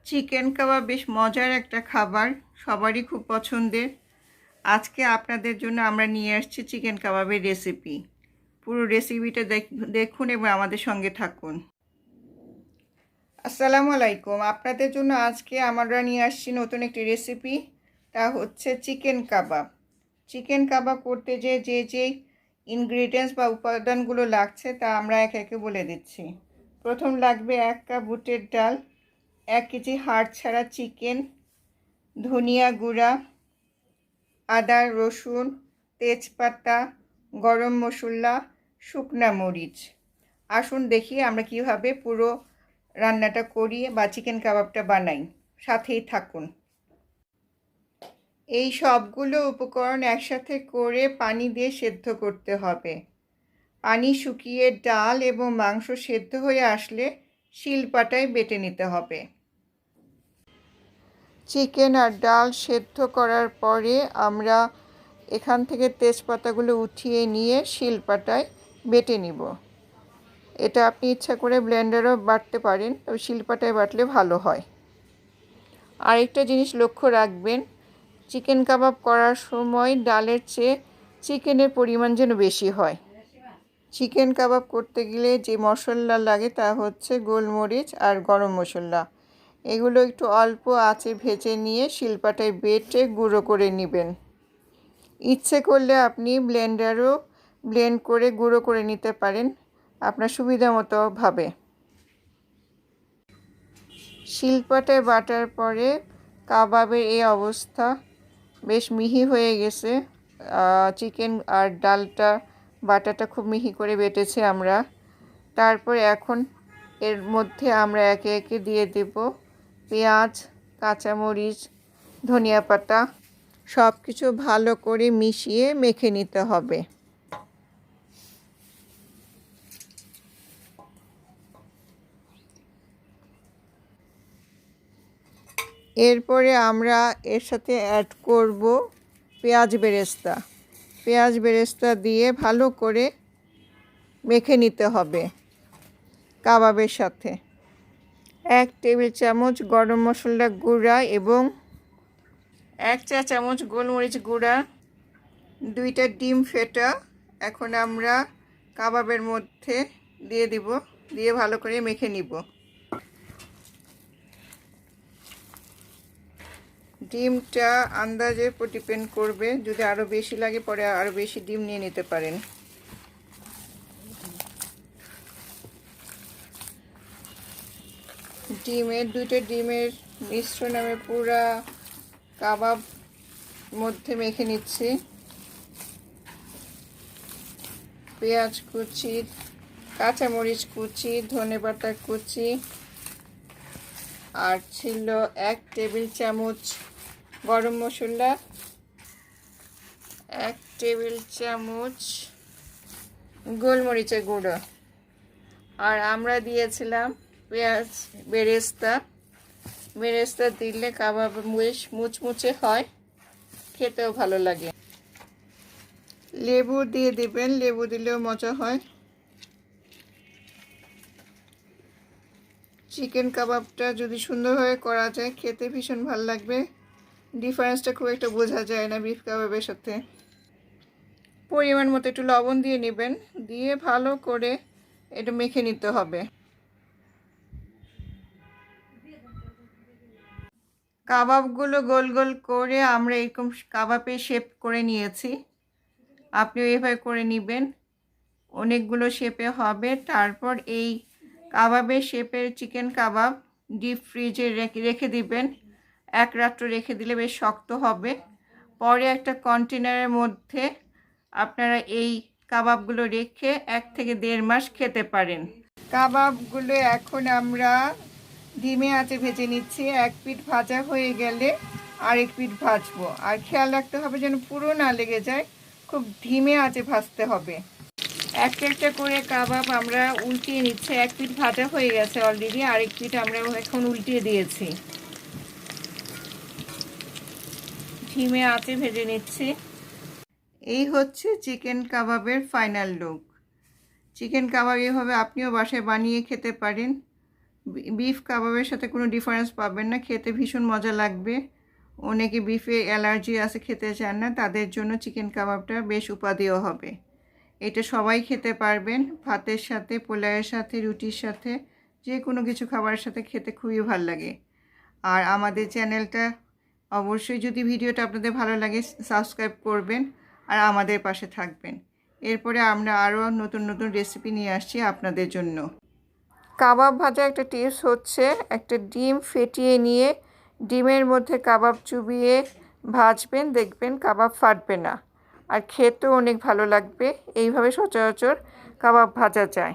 Chicken কাবাব বেশ মজার একটা খাবার, সবারই খুব পছন্দের। আজকে আপনাদের জন্য আমরা নিয়ে আসছি চিকেন কাবাবের রেসিপি। পুরো রেসিপিটা দেখুন এবং আমাদের সঙ্গে থাকুন। আসসালামু আলাইকুম। আপনাদের জন্য আজকে আমরা নিয়ে আসছি নতুন একটি রেসিপি, তা হচ্ছে চিকেন কাবাব। চিকেন কাবাব করতে যে ইনগ্রিডিয়েন্টস বা উপাদানগুলো লাগছে তা আমরা একে একে বলে দিচ্ছি। প্রথম লাগবে 1 কাপ বুটের ডাল, 1 কেজি হাড় ছাড়া চিকেন, ধনিয়া গুঁড়া, আদা রসুন, তেজপাতা, গরম মশলা, শুকনা মরিচ। আসুন দেখি আমরা কিভাবে পুরো রান্নাটা করি বা চিকেন কাবাবটা বানাই, সাথেই থাকুন। এই সবগুলো উপকরণ একসাথে করে পানি দিয়ে সেদ্ধ করতে হবে। পানি শুকিয়ে ডাল এবং মাংস সেদ্ধ হয়ে আসলে শিলপাটায় বেটে নিতে হবে। চিকেন আর ডাল সেদ্ধ করার পরে আমরা এখান থেকে তেজপাতাগুলো উঠিয়ে নিয়ে শিলপাটায় বেটে নিব। এটা আপনি ইচ্ছা করে ব্লেন্ডারও বাটতে পারেন, তবে শিলপাটায় বাটলে ভালো হয়। আরেকটা জিনিস লক্ষ্য রাখবেন, চিকেন কাবাব করার সময় ডালের চেয়ে চিকেনের পরিমাণ যেন বেশি হয়। চিকেন কাবাব করতে গেলে যে মশলা লাগে তা হচ্ছে গোলমরিচ আর গরম মশলা। এগুলো একটু অল্প আঁচে ভেজে নিয়ে শিলপাটায় বেটে গুঁড়ো করে নেবেন। ইচ্ছে করলে আপনি ব্লেন্ডারও ব্লেন্ড করে গুঁড়ো করে নিতে পারেন আপনার সুবিধা মতো ভাবে। শিলপাটায় বাটার পরে কাবাবের এই অবস্থা, বেশ মিহি হয়ে গেছে। চিকেন আর ডালটা বাটাটা খুব মিহি করে বেটেছে আমরা। তারপর এখন এর মধ্যে আমরা একে একে দিয়ে দেব পেঁয়াজ, কাঁচামরিচ, ধনিয়া পাতা, সব কিছু ভালো করে মিশিয়ে মেখে নিতে হবে। এরপরে আমরা এর সাথে অ্যাড করব পেঁয়াজ বেরেস্তা। পেঁয়াজ বেরেস্তা দিয়ে ভালো করে মেখে নিতে হবে কাবাবের সাথে। 1 টেবিল চামচ গরম মশলা গুঁড়া এবং 1 চা চামচ গোলমরিচ গুঁড়া, 2টা ডিম ফেটা এখন আমরা কাবাবের মধ্যে দিয়ে দিব, দিয়ে ভালো করে মেখে নিব। ডিমটা আন্দাজের উপর ডিপেন্ড করবে, যদি আরও বেশি লাগে পরে আরও বেশি ডিম নিয়ে নিতে পারেন। দুইটা ডিমের মিশ্রণ আমি পুরা কাবাব মধ্যে মেখে নিচ্ছি। পেঁয়াজ কুচি, কাঁচামরিচ কুচি, ধনেপাতা কুচি, আর ছিল 1 টেবিল চামচ গরম মশলা, 1 টেবিল চামচ গোলমরিচের গুঁড়ো, আর আমরা দিয়েছিলাম পেঁয়াজ বেরেস্তা দিলে কাবাব বেশ মুচমুচে হয়, খেতেও ভালো লাগে। লেবু দিয়ে দিবেন, লেবু দিলেও মজা হয়। চিকেন কাবাবটা যদি সুন্দরভাবে করা যায় খেতে ভীষণ ভালো লাগবে। ডিফারেন্সটা খুব একটা বোঝা যায় না বিফ কাবাবের সাথে। পরিমাণ মতো একটু লবণ দিয়ে নেবেন, দিয়ে ভালো করে এটা মেখে নিতে হবে। কাবাবগুলো গোল গোল করে আমরা এরকম কাবাবের শেপ করে নিয়েছি, আপনিও এভাবে করে নেবেন। অনেকগুলো শেপে হবে। তারপর এই কাবাবের শেপের চিকেন কাবাব ডিপ ফ্রিজে রেখে দিবেন। 1 রাত্র রেখে দিলে বেশ শক্ত হবে। পরে একটা কন্টেনারের মধ্যে আপনারা এই কাবাবগুলো রেখে 1 থেকে 1.5 মাস খেতে পারেন। কাবাবগুলো এখন আমরা ধিমে আঁচে ভেজে নিচ্ছি। 1 পিঠ ভাজা হয়ে গেলে আরেক পিঠ ভাজবো। আর খেয়াল রাখতে হবে যেন পুরো না লেগে যায়, খুব ধিমে আঁচে ভাজতে হবে। একটা করে কাবাব আমরা উল্টিয়ে নিচ্ছি। 1 পিঠ ভাজা হয়ে গেছে অলরেডি, আরেক পিঠ আমরা এখন উল্টিয়ে দিয়েছি। ধিমে আঁচে ভেজে নিচ্ছি। এই হচ্ছে চিকেন কাবাবের ফাইনাল লুক। চিকেন কাবাব এভাবে আপনিও বাসায় বানিয়ে খেতে পারেন, বিফ কাবাবের সাথে কোনো ডিফারেন্স পাবেন না, খেতে ভীষণ মজা লাগবে। অনেকে বিফে অ্যালার্জি আছে, খেতে চান না, তাদের জন্য চিকেন কাবাবটা বেশ উপাদেয় হবে। এটা সবাই খেতে পারবেন, ভাতের সাথে, পোলাওয়ের সাথে, রুটির সাথে, যে কোনো কিছু খাবারের সাথে খেতে খুবই ভালো লাগে। আর আমাদের চ্যানেলটা অবশ্যই, যদি ভিডিওটা আপনাদের ভালো লাগে, সাবস্ক্রাইব করবেন আর আমাদের পাশে থাকবেন। এরপরে আমরা আরও নতুন নতুন রেসিপি নিয়ে আসছি আপনাদের জন্য। কাবাব ভাজা একটা টিপস হচ্ছে, একটা ডিম ফেটিয়ে নিয়ে ডিমের মধ্যে কাবাব চুবিয়ে ভাজবেন, দেখবেন কাবাব ফাটবে না আর খেতেও অনেক ভালো লাগবে। এইভাবে সচরাচর কাবাব ভাজা যায়।